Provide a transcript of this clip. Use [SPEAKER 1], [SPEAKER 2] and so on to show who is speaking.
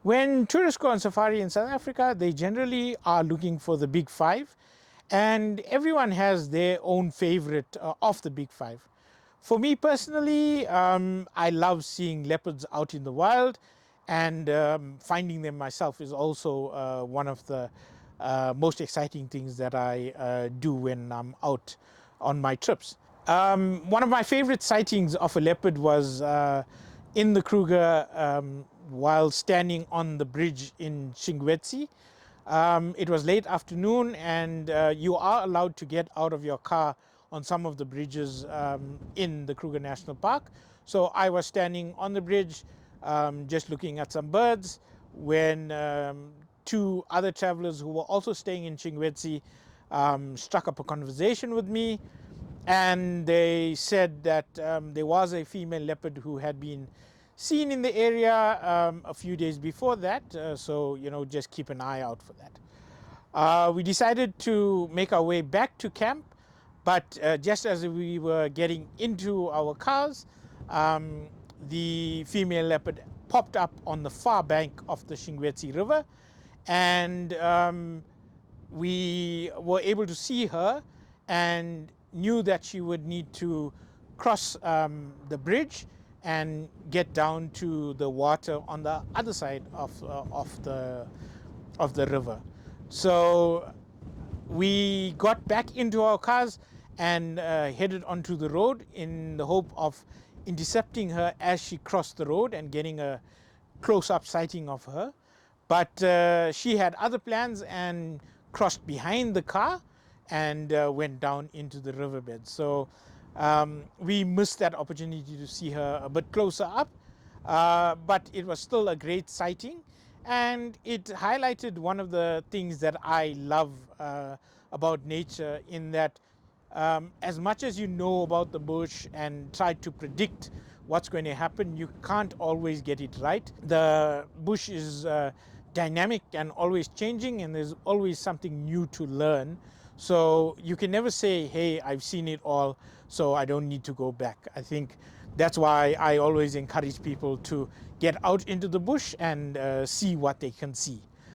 [SPEAKER 1] When tourists go on safari in South Africa, they generally are looking for the big five, and everyone has their own favorite of the big five. For me personally, I love seeing leopards out in the wild, and finding them myself is also one of the most exciting things that I do when I'm out on my trips. One of my favorite sightings of a leopard was in the Kruger while standing on the bridge in Shingwedzi. It was late afternoon, and you are allowed to get out of your car on some of the bridges in the Kruger National Park. So I was standing on the bridge just looking at some birds when two other travelers who were also staying in Shingwedzi struck up a conversation with me, and they said that there was a female leopard who had been seen in the area a few days before that, so just keep an eye out for that. We decided to make our way back to camp, but just as we were getting into our cars, the female leopard popped up on the far bank of the Shingwedzi River, and we were able to see her and knew that she would need to cross the bridge and get down to the water on the other side of the river. So we got back into our cars and headed onto the road in the hope of intercepting her as she crossed the road and getting a close-up sighting of her. But she had other plans and crossed behind the car and went down into the riverbed. So we missed that opportunity to see her a bit closer up, but it was still a great sighting, and it highlighted one of the things that I love about nature, in that as much as you know about the bush and try to predict what's going to happen, you can't always get it right. The bush is dynamic and always changing, and there's always something new to learn. So you can never say, hey, I've seen it all, so I don't need to go back. I think that's why I always encourage people to get out into the bush and see what they can see.